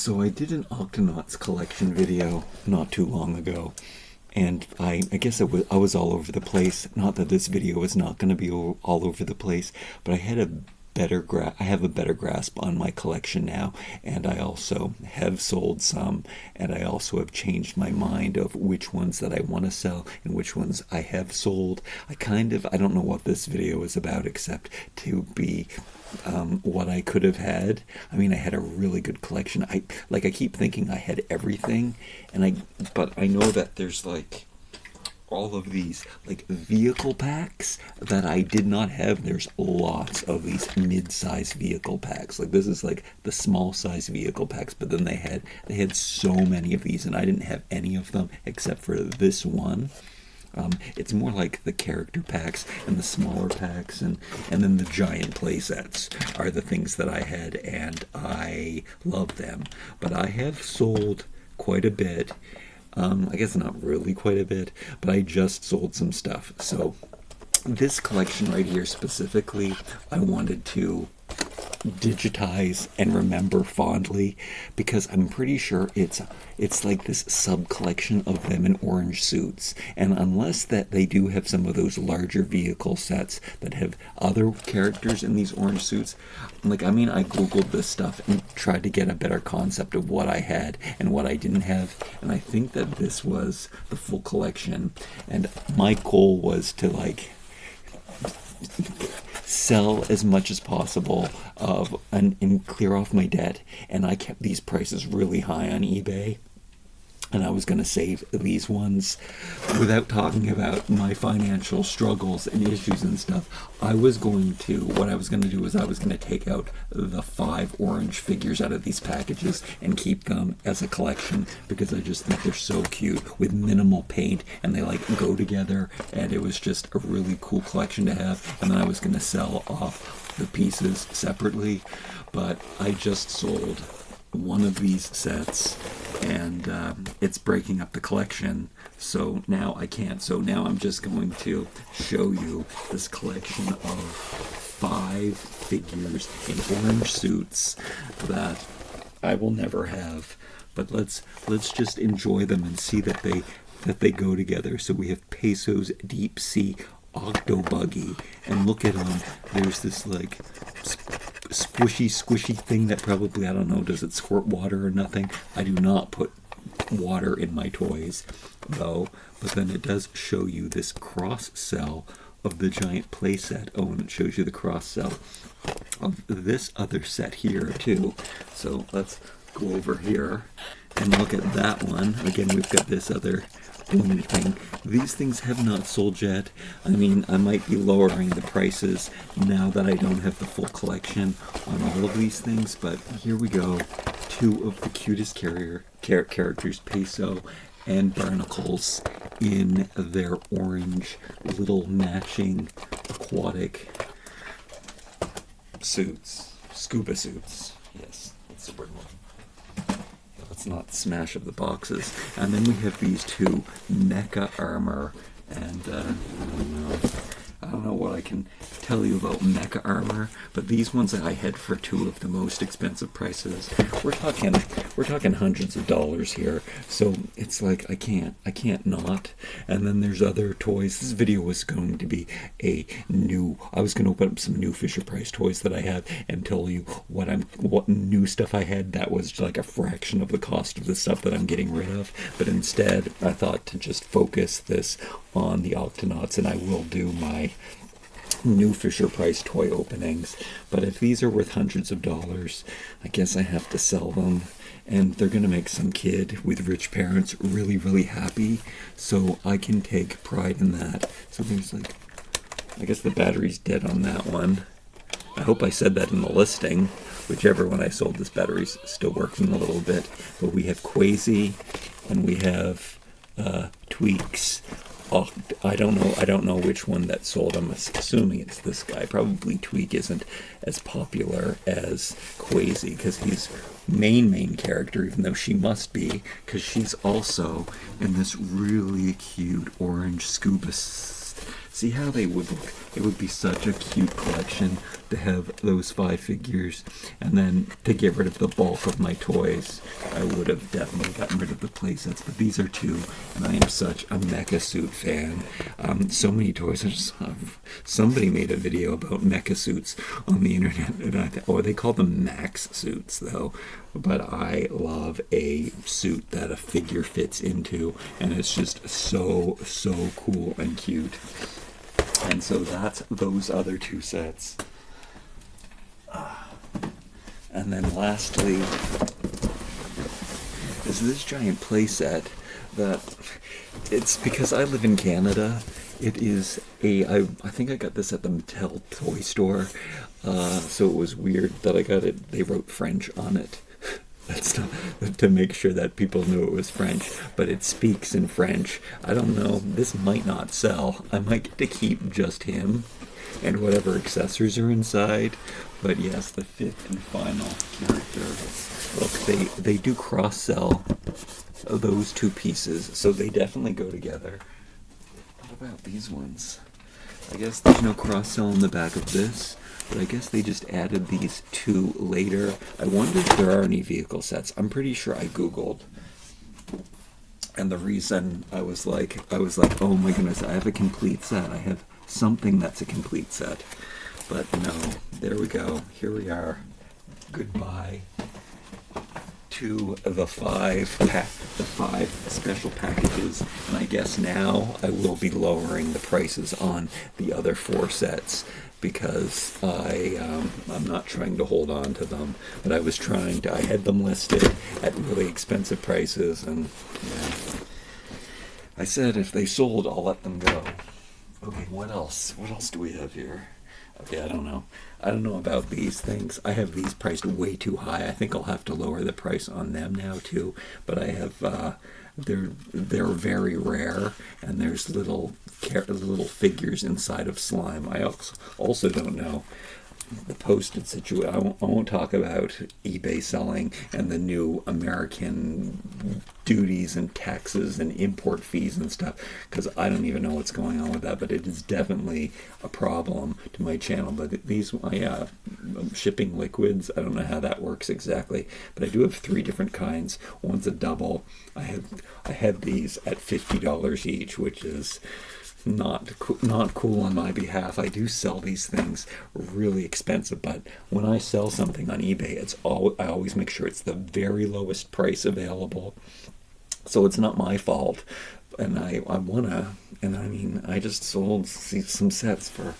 So I did an Octonauts collection video not too long ago, and I guess I was all over the place. Not that this video is not going to be all over the place, but I had a I have a better grasp on my collection now, and I also have sold some, and I also have changed my mind of which ones that I want to sell and which ones I have sold. I don't know what this video is about except to be what I could have had. I mean, I had a really good collection. I keep thinking I had everything, but I know that there's like all of these like vehicle packs that I did not have. There's lots of these mid-size vehicle packs. Like this is like the small size vehicle packs, but then they had so many of these, and I didn't have any of them except for this one. It's more like the character packs and the smaller packs, and then the giant playsets are the things that I had, and I love them. But I have sold quite a bit. I guess not really quite a bit, but I just sold some stuff. So this collection right here specifically, I wanted to digitize and remember fondly, because I'm pretty sure it's like this sub collection of them in orange suits, and unless that they do have some of those larger vehicle sets that have other characters in these orange suits, I googled this stuff and tried to get a better concept of what I had and what I didn't have, and I think that this was the full collection, and my goal was to like sell as much as possible and clear off my debt, and I kept these prices really high on eBay, and I was going to save these ones without talking about my financial struggles and issues and stuff. What I was going to do is I was going to take out the 5 orange figures out of these packages and keep them as a collection, because I just think they're so cute with minimal paint, and they like go together, and it was just a really cool collection to have. And then I was going to sell off the pieces separately, but I just sold one of these sets, and it's breaking up the collection, so now I can't. So now I'm just going to show you this collection of 5 figures in orange suits that I will never have, but let's just enjoy them and see that they go together. So we have Peso's Deep Sea Octobuggy, and look at him. There's this like squishy thing that probably, I don't know, does it squirt water or nothing? I do not put water in my toys though. But then it does show you this cross cell of the giant playset. Oh, and it shows you the cross cell of this other set here too. So let's go over here and look at that one. Again, we've got this other thing. These things have not sold yet. I mean, I might be lowering the prices now that I don't have the full collection on all of these things, but here we go. 2 of the cutest characters, Peso and Barnacles, in their orange little matching aquatic suits. Scuba suits. Yes, that's the word. Let's not smash up the boxes. And then we have these 2 mecha armor, and I don't know what I can tell you about mecha armor, but these ones I had for 2 of the most expensive prices. We're talking hundreds of dollars here, so it's like I can't not. And then there's other toys. This video was going to be I was going to open up some new Fisher-Price toys that I have and tell you what new stuff I had that was like a fraction of the cost of the stuff that I'm getting rid of. But instead, I thought to just focus this on the Octonauts, and I will do my new Fisher-Price toy openings. But if these are worth hundreds of dollars, I guess I have to sell them, and they're gonna make some kid with rich parents really, really happy, so I can take pride in that. So there's like, I guess the battery's dead on that one. I hope I said that in the listing. Whichever one I sold, this battery's still working a little bit. But we have Quasi, and we have Tweaks. Oh, I don't know which one that sold. I'm assuming it's this guy. Probably Tweak isn't as popular as Quasi, because he's main character, even though she must be, because she's also in this really cute orange scuba See how they would look? It would be such a cute collection to have those 5 figures, and then to get rid of the bulk of my toys, I would have definitely gotten rid of the playsets, but these are 2, and I am such a mecha suit fan. So many toys. Somebody made a video about mecha suits on the internet, and they call them max suits, though. But I love a suit that a figure fits into, and it's just so cool and cute. And so that's those other 2 sets. And then lastly is this giant playset that, it's because I live in Canada. It is I think I got this at the Mattel toy store, so it was weird that I got it. They wrote French on it. That's not, to make sure that people knew it was French, but it speaks in French. I don't know, this might not sell. I might get to keep just him and whatever accessories are inside. But yes, the 5th and final character. Look, they do cross-sell those 2 pieces, so they definitely go together. What about these ones? I guess there's no cross-sell in the back of this, but I guess they just added these 2 later. I wonder if there are any vehicle sets. I'm pretty sure I Googled. And the reason I was like, oh my goodness, I have a complete set. I have something that's a complete set. But no, there we go. Here we are. Goodbye to the 5 special packages. And I guess now I will be lowering the prices on the other 4 sets, because I'm not trying to hold on to them, but I had them listed at really expensive prices, and yeah, I said if they sold, I'll let them go. Okay, what else? What else do we have here? Okay, I don't know. I don't know about these things. I have these priced way too high. I think I'll have to lower the price on them now too, but I have they're very rare, and there's little figures inside of slime. I also don't know the postage situation. I won't talk about eBay selling and the new American duties and taxes and import fees and stuff, because I don't even know what's going on with that, but it is definitely a problem to my channel. But these shipping liquids, I don't know how that works exactly, but I do have 3 different kinds. One's a double. I had these at $50 each, which is not cool on my behalf. I do sell these things really expensive, but when I sell something on eBay, I always make sure it's the very lowest price available, so it's not my fault. And I just sold some sets for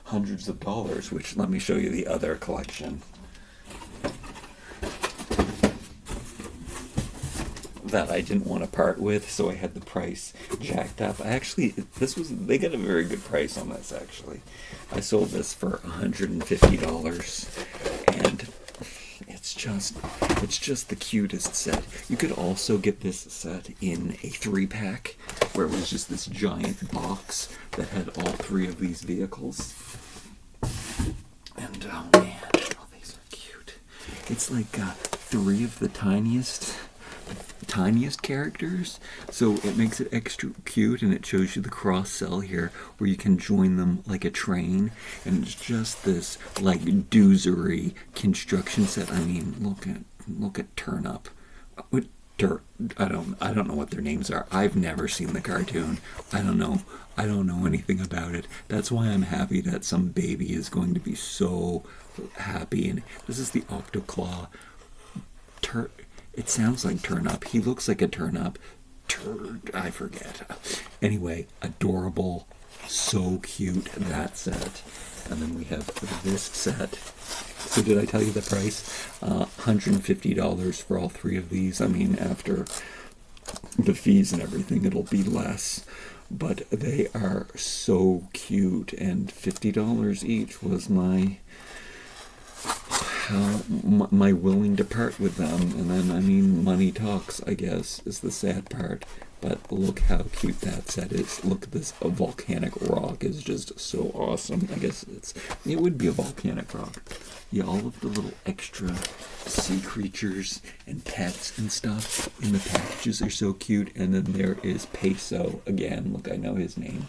hundreds of dollars, which, let me show you the other collection that I didn't want to part with, so I had the price jacked up. They got a very good price on this, actually. I sold this for $150, and it's just the cutest set. You could also get this set in a 3-pack, where it was just this giant box that had all 3 of these vehicles. And oh man, these are cute. It's like 3 of the tiniest characters, so it makes it extra cute, and it shows you the cross-sell here where you can join them like a train, and it's just this like doozery construction set. I mean, look at Turnip. I don't know what their names are. I've never seen the cartoon. I don't know anything about it. That's why I'm happy that some baby is going to be so happy. And this is the Octoclaw. It sounds like turnip. He looks like a turnip. I forget. Anyway, adorable. So cute, that set. And then we have this set. So did I tell you the price? $150 for all 3 of these. I mean, after the fees and everything, it'll be less. But they are so cute. And $50 each was my willing to part with them. And then, I mean, money talks, I guess, is the sad part. But look how cute that set is. Look at this. A volcanic rock is just so awesome. I guess it would be a volcanic rock. Yeah, all of the little extra sea creatures and pets and stuff in the packages are so cute. And then there is Peso again. Look, I know his name.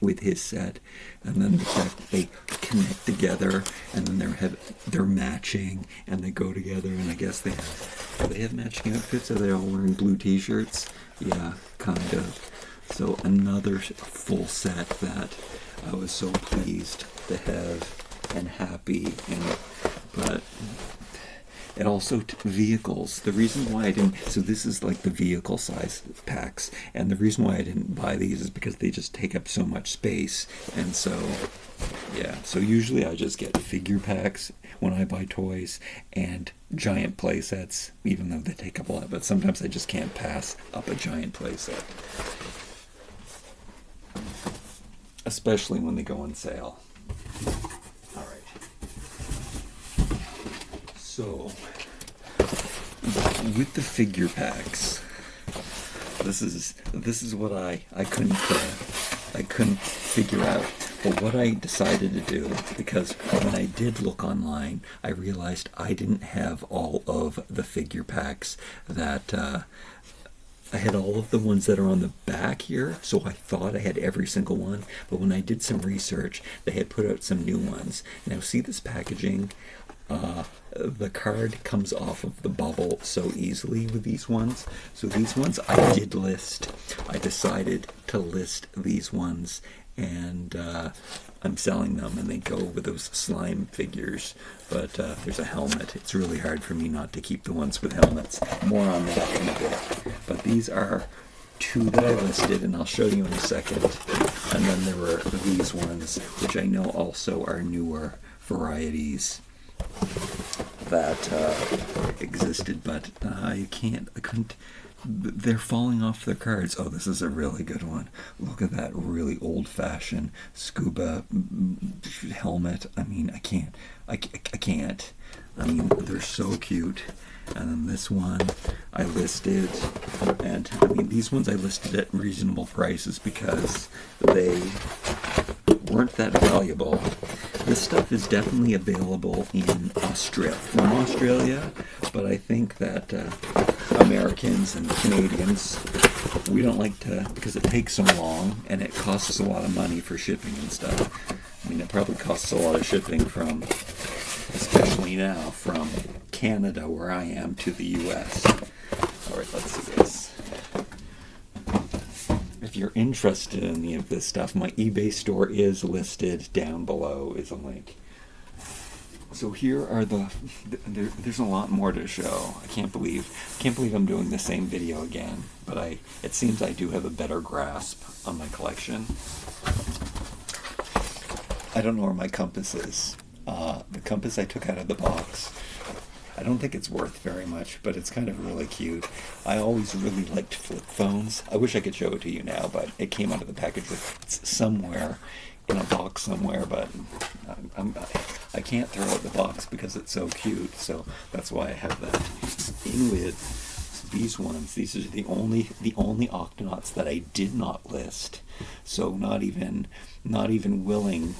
with his set, and then the fact they connect together, and then they're matching, and they go together, and I guess they have matching outfits. Are they all wearing blue t-shirts? Yeah, kind of. So another full set that I was so pleased to have and happy, but and also vehicles. The reason why I didn't, so this is like the vehicle size packs, and the reason why I didn't buy these is because they just take up so much space, and so yeah, so usually I just get figure packs when I buy toys and giant play sets, even though they take up a lot, but sometimes I just can't pass up a giant play set, especially when they go on sale. All right. So, with the figure packs, this is what I couldn't figure out. But what I decided to do, because when I did look online, I realized I didn't have all of the figure packs that I had all of the ones that are on the back here, so I thought I had every single one, but when I did some research, they had put out some new ones. Now see this packaging? The card comes off of the bubble so easily with these ones. So these ones I did list. I decided to list these ones, and I'm selling them, and they go with those slime figures. But there's a helmet. It's really hard for me not to keep the ones with helmets. More on that in a bit. But these are two that I listed, and I'll show you in a second. And then there were these ones, which I know also are newer varieties that existed, but I couldn't. They're falling off their cards. Oh, this is a really good one. Look at that really old-fashioned scuba helmet. I mean, I can't. I mean, they're so cute. And then this one I listed, and I mean, these ones I listed at reasonable prices because they weren't that valuable. This stuff is definitely available in Australia, but I think that Americans and Canadians, we don't like to, because it takes so long and it costs us a lot of money for shipping and stuff. I mean, it probably costs a lot of shipping from, especially now, from Canada, where I am, to the US. Alright, let's see this. If you're interested in any of this stuff, my eBay store is listed down below, is a link. So here are there's a lot more to show. I can't believe I'm doing the same video again, but it seems I do have a better grasp on my collection. I don't know where my compass is. The compass I took out of the box, I don't think it's worth very much, but it's kind of really cute. I always really liked flip phones. I wish I could show it to you now, but it came out of the package with somewhere in a box somewhere, but I can't throw out the box because it's so cute, so that's why I have that. In with these ones, these are the only Octonauts that I did not list, so not even willing.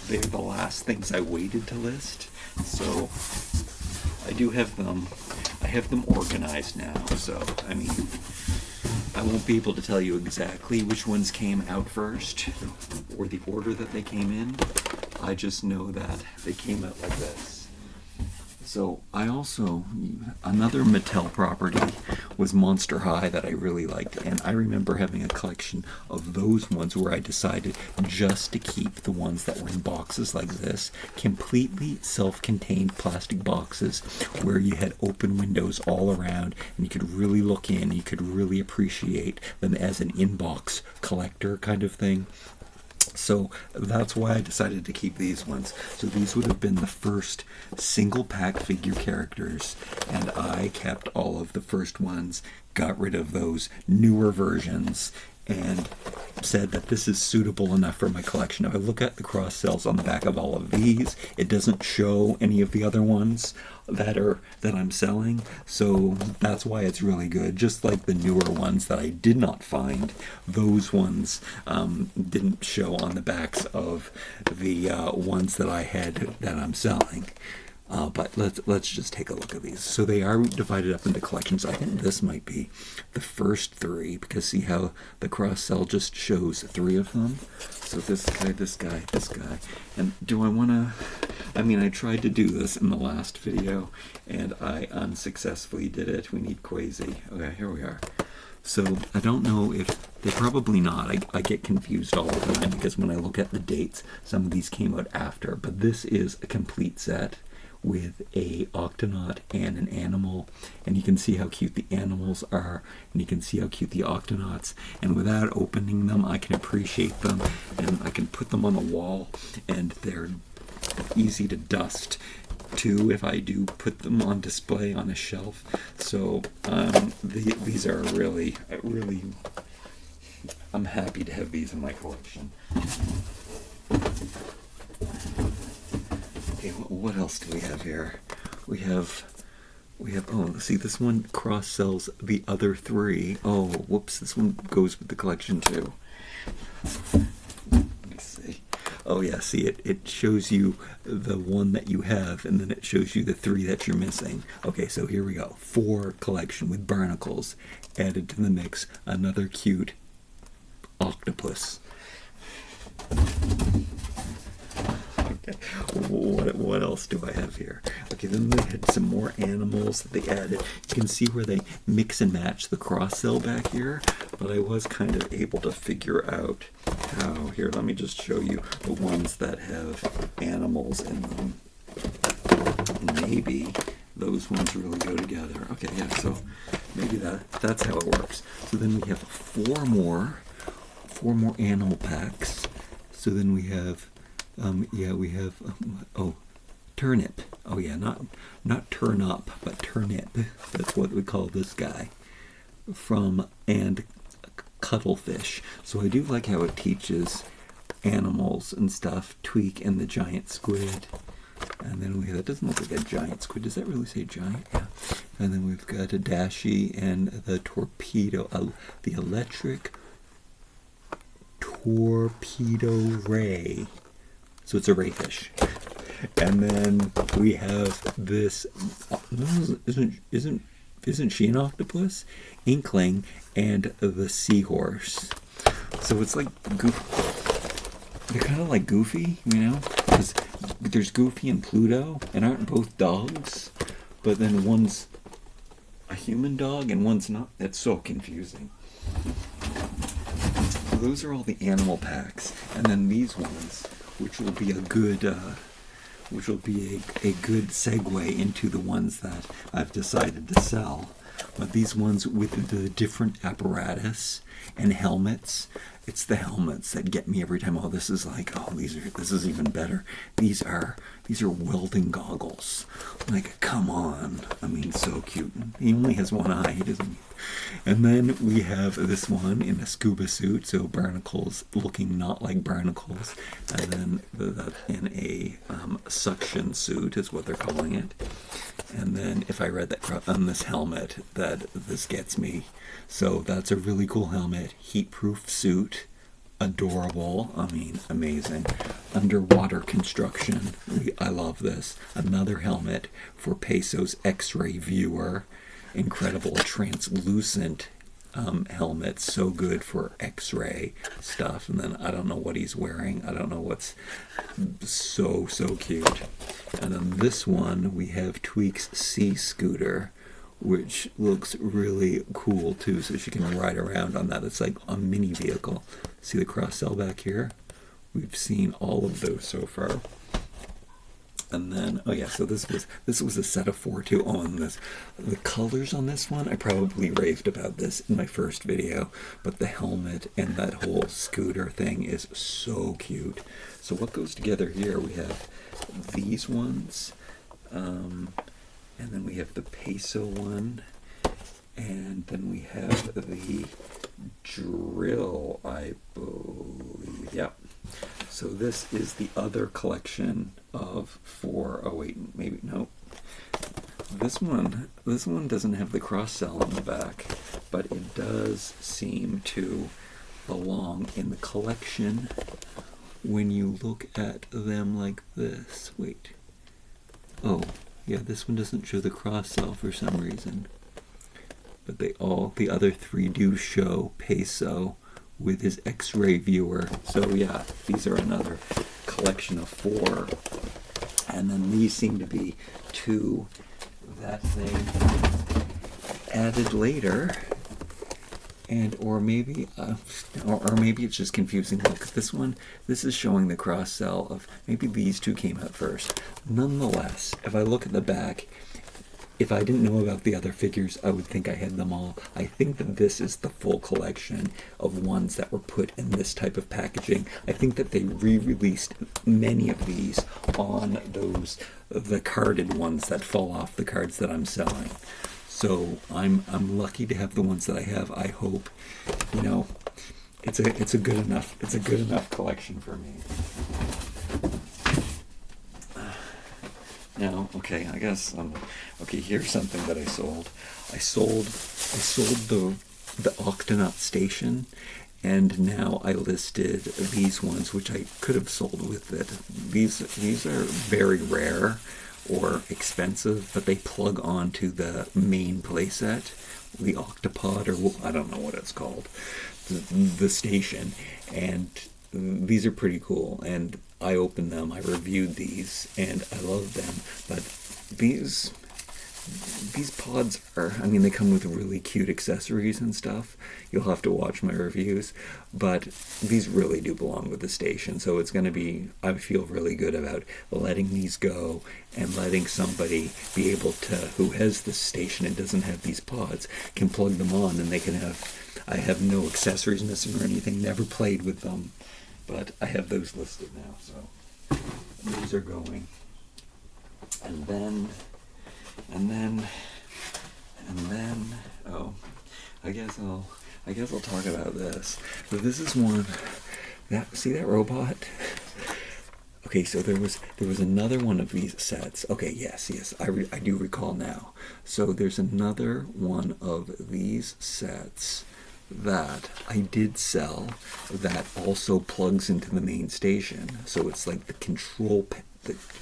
They're the last things I waited to list, so I do have them. I have them organized now, so I mean, I won't be able to tell you exactly which ones came out first or the order that they came in. I just know that they came out like this. So I also, another Mattel property was Monster High that I really liked, and I remember having a collection of those ones where I decided just to keep the ones that were in boxes like this, completely self-contained plastic boxes where you had open windows all around and you could really look in, you could really appreciate them as an in-box collector kind of thing. So that's why I decided to keep these ones. So these would have been the first single pack figure characters, and I kept all of the first ones, got rid of those newer versions, and said that this is suitable enough for my collection. If I look at the cross sells on the back of all of these, it doesn't show any of the other ones that I'm selling, so that's why it's really good. Just like the newer ones that I did not find, those ones didn't show on the backs of the ones that I had that I'm selling. But let's just take a look at these. So they are divided up into collections. I think this might be the first three, because see how the cross cell just shows three of them. So this guy, this guy, this guy. And do I want to? I mean, I tried to do this in the last video, and I unsuccessfully did it. We need Quasi. Okay, here we are. So I don't know if they're probably not. I get confused all the time because when I look at the dates, some of these came out after. But this is a complete set with a Octonaut and an animal, and you can see how cute the animals are, and you can see how cute the Octonauts, and without opening them I can appreciate them, and I can put them on the wall, and they're easy to dust too if I do put them on display on a shelf. So these are really I'm happy to have these in my collection. Okay, what else do we have here? We have, oh, see, this one cross sells the other three. Oh, whoops, this one goes with the collection too. Let me see. Oh yeah, see, it shows you the one that you have, and then it shows you the three that you're missing. Okay, so here we go. 4 collection with barnacles added to the mix. Another cute octopus. Okay, what else do I have here? Okay, then they had some more animals that they added. You can see where they mix and match the cross cell back here, but I was kind of able to figure out how. Here, let me just show you the ones that have animals in them. Maybe those ones really go together. Okay, yeah, so maybe that's how it works. So then we have four more animal packs. So then we have oh, turnip. Oh yeah, not turn up, but turnip. That's what we call this guy. And cuttlefish. So I do like how it teaches animals and stuff. Tweak and the giant squid. And then we have, that doesn't look like a giant squid. Does that really say giant? Yeah. And then we've got a dashi and the torpedo, the electric torpedo ray. So it's a rayfish. And then we have this. Isn't she an octopus? Inkling and the seahorse. So it's like they're kind of like Goofy, you know? Because there's Goofy and Pluto, and aren't both dogs? But then one's a human dog and one's not. That's so confusing. So those are all the animal packs, and then these ones, which will be a good segue into the ones that I've decided to sell. But these ones with the different apparatus and helmets, it's the helmets that get me every time. Oh, this is like, oh, this is even better. These are welding goggles. Like, come on. I mean, so cute. He only has one eye, he doesn't. And then we have this one in a scuba suit, so barnacles looking not like barnacles. And then that in a suction suit is what they're calling it. And then if I read that on this helmet, that this gets me. So that's a really cool helmet. Heat-proof suit. Adorable. I mean, amazing. Underwater construction. I love this. Another helmet for Peso's X-ray viewer. Incredible translucent helmet. So good for X-ray stuff. And then I don't know what he's wearing. I don't know what's so cute. And then this one we have Tweak's Sea Scooter, which looks really cool too, so she can ride around on that. It's like a mini vehicle. See the cross cell back here? We've seen all of those so far. And then, oh yeah, so this was a set of 4 too. Oh, and the colors on this one, I probably raved about this in my first video, but the helmet and that whole scooter thing is so cute. So what goes together here? We have these ones, and then we have the Peso one, and then we have the drill, I believe. Yep. So this is the other collection of 4. Oh wait, maybe no. This one doesn't have the cross cell on the back, but it does seem to belong in the collection when you look at them like this. Wait. Oh, yeah, this one doesn't show the cross-cell for some reason. But the other three do show Peso with his X-ray viewer. So yeah, these are another collection of 4. And then these seem to be 2 that they added later. And or maybe it's just confusing. Look, this is showing the cross cell of, maybe these 2 came out first. Nonetheless, if I look at the back, if I didn't know about the other figures, I would think I had them all. I think that this is the full collection of ones that were put in this type of packaging. I think that they re-released many of these on the carded ones that fall off the cards that I'm selling. So I'm lucky to have the ones that I have. I hope, it's a good enough collection for me. Now, okay, I guess okay, here's something that I sold. I sold the Octonaut station, and now I listed these ones, which I could have sold with it. These are very rare or expensive, but they plug onto the main playset, the Octopod, or I don't know what it's called, the station, and these are pretty cool. And I opened them, I reviewed these, and I love them. But these pods are, they come with really cute accessories and stuff. You'll have to watch my reviews, but these really do belong with the station. So it's going to be, I feel really good about letting these go and letting somebody be able to, who has this station and doesn't have these pods, can plug them on and they can have, I have no accessories missing or anything, never played with them, but I have those listed now, so these are going. And then, oh, I guess I'll talk about this. So this is one see that robot? Okay, so there was another one of these sets. Okay, yes, I do recall now. So there's another one of these sets that I did sell that also plugs into the main station. So it's like the control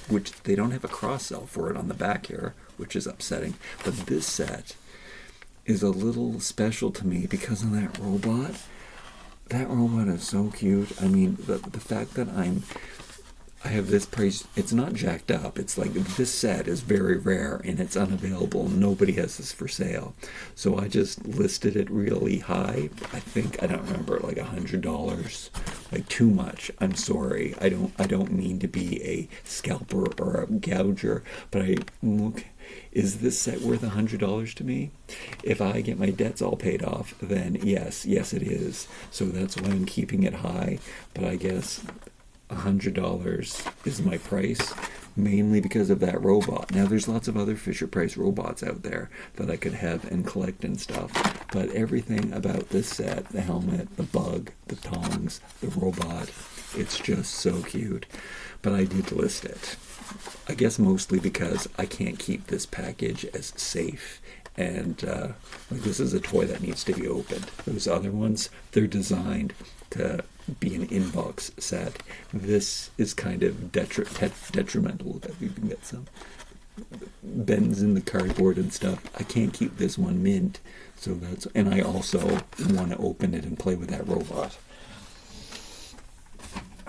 which they don't have a cross-cell for it on the back here, which is upsetting. But this set is a little special to me because of that robot. That robot is so cute. The fact that I have this price, it's not jacked up. It's like this set is very rare and it's unavailable. Nobody has this for sale. So I just listed it really high. I don't remember, like $100. Like too much. I'm sorry. I don't mean to be a scalper or a gouger, but is this set worth $100 to me? If I get my debts all paid off, then yes it is. So that's why I'm keeping it high. But I guess $100 is my price, mainly because of that robot. Now there's lots of other Fisher Price robots out there that I could have and collect and stuff, but everything about this set, the helmet, the bug, the tongs, the robot, it's just so cute. But I did list it, I guess mostly because I can't keep this package as safe, and this is a toy that needs to be opened. Those other ones, they're designed to be an inbox set. This is kind of detrimental. If you can get some bends in the cardboard and stuff. I can't keep this one mint, so and I also want to open it and play with that robot.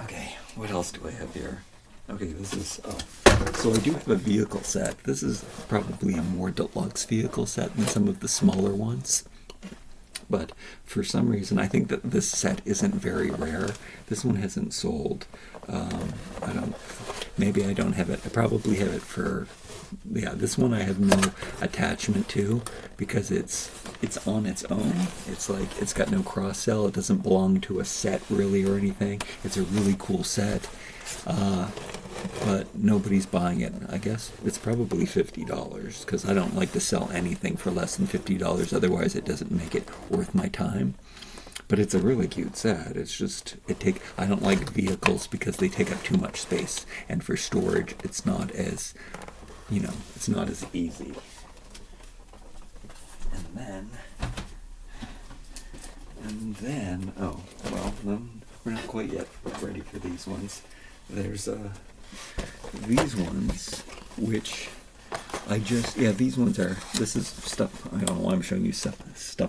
Okay, what else do I have here? Okay, so I do have a vehicle set. This is probably a more deluxe vehicle set than some of the smaller ones. But for some reason, I think that this set isn't very rare. This one hasn't sold. Maybe I don't have it. I probably have it for, this one I have no attachment to because it's on its own. It's like, it's got no cross-sell. It doesn't belong to a set really or anything. It's a really cool set. But nobody's buying it. I guess it's probably $50 because I don't like to sell anything for less than $50. Otherwise, it doesn't make it worth my time. But it's a really cute set. It's just, I don't like vehicles because they take up too much space. And for storage, it's not as, it's not as easy. And then, we're not quite yet ready for these ones. There's these ones which yeah, these ones are, this is stuff, I don't know why I'm showing you stuff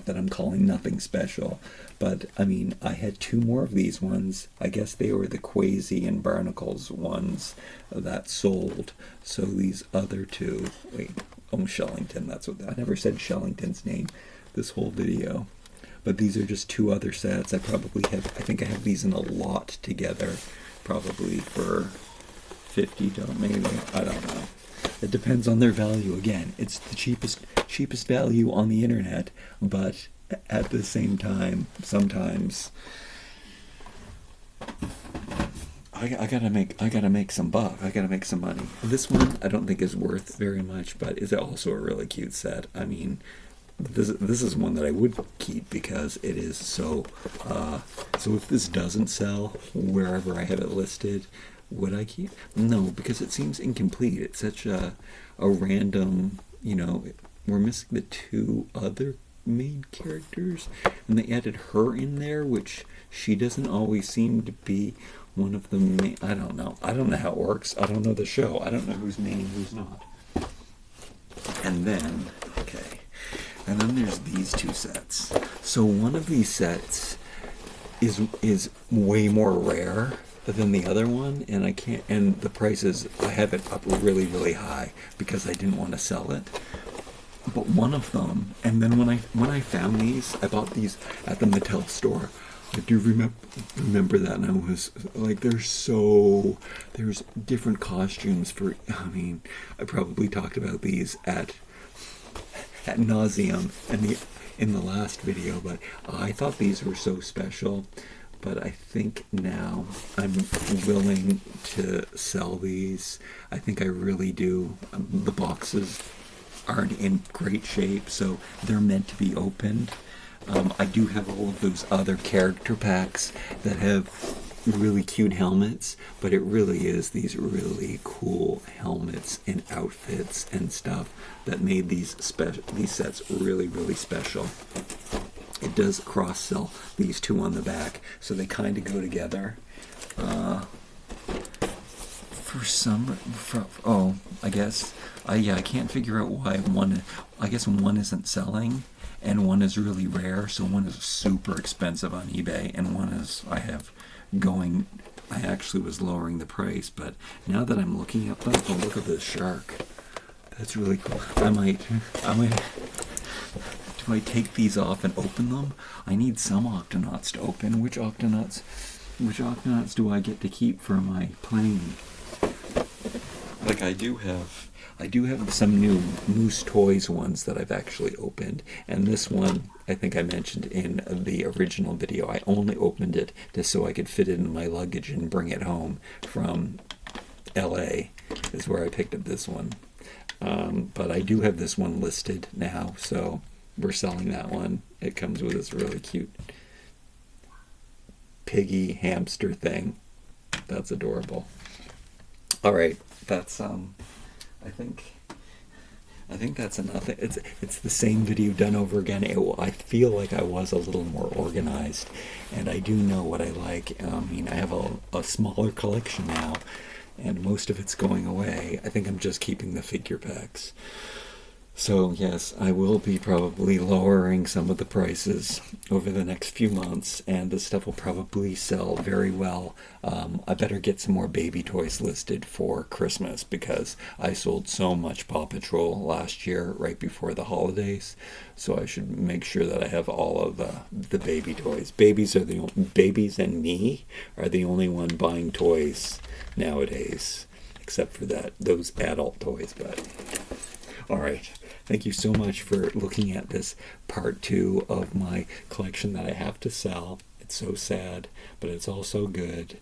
that I'm calling nothing special, but I mean, I had two more of these ones. I guess they were the Quasi and Barnacles ones that sold. So these other two, wait, oh, Shellington, that's what, I never said Shellington's name this whole video. But these are just two other sets. I think I have these in a lot together, probably for $50, maybe, I don't know. It depends on their value. Again, it's the cheapest value on the internet, but at the same time, sometimes I gotta make some buck. I gotta make some money. This one I don't think is worth very much, but is also a really cute set. I mean, this is one that I would keep because it is so. So if this doesn't sell wherever I have it listed, would I keep? No, because it seems incomplete. It's such a random, we're missing the two other main characters, and they added her in there, which she doesn't always seem to be one of the main. I don't know how it works. I don't know the show. I don't know who's main and who's not. And then there's these two sets. So one of these sets is way more rare than the other one, and the prices, I have it up really, really high because I didn't want to sell it. But one of them, and then when I found these, I bought these at the Mattel store. I do remember that, and I was like, there's different costumes for, I mean, I probably talked about these at nauseum in the last video, but I thought these were so special. But I think now I'm willing to sell these. I think I really do. The boxes aren't in great shape, so they're meant to be opened. I do have all of those other character packs that have really cute helmets, but it really is these really cool helmets and outfits and stuff that made these sets really, really special. It does cross-sell these two on the back, so they kind of go together. I can't figure out why one isn't selling, and one is really rare, so one is super expensive on eBay, and one is, I actually was lowering the price, but now that I'm looking at them, oh, look at this shark. That's really cool. I might Do I take these off and open them? I need some Octonauts to open. Which Octonauts do I get to keep for my playing? Like, I do have some new Moose Toys ones that I've actually opened, and this one I think I mentioned in the original video. I only opened it just so I could fit it in my luggage and bring it home from LA is where I picked up this one. But I do have this one listed now, so we're selling that one. It comes with this really cute piggy hamster thing. That's adorable. All right, that's I think that's enough. It's the same video done over again. I feel like I was a little more organized, and I do know what I like. I mean, I have a smaller collection now, and most of it's going away. I think I'm just keeping the figure packs. So yes, I will be probably lowering some of the prices over the next few months, and this stuff will probably sell very well. I better get some more baby toys listed for Christmas because I sold so much Paw Patrol last year right before the holidays, so I should make sure that I have all of the baby toys. Babies and me are the only one buying toys nowadays, except for those adult toys. But all right. Thank you so much for looking at this part 2 of my collection that I have to sell. It's so sad, but it's also good.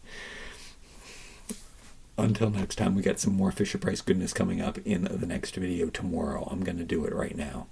Until next time, we got some more Fisher Price goodness coming up in the next video tomorrow. I'm going to do it right now.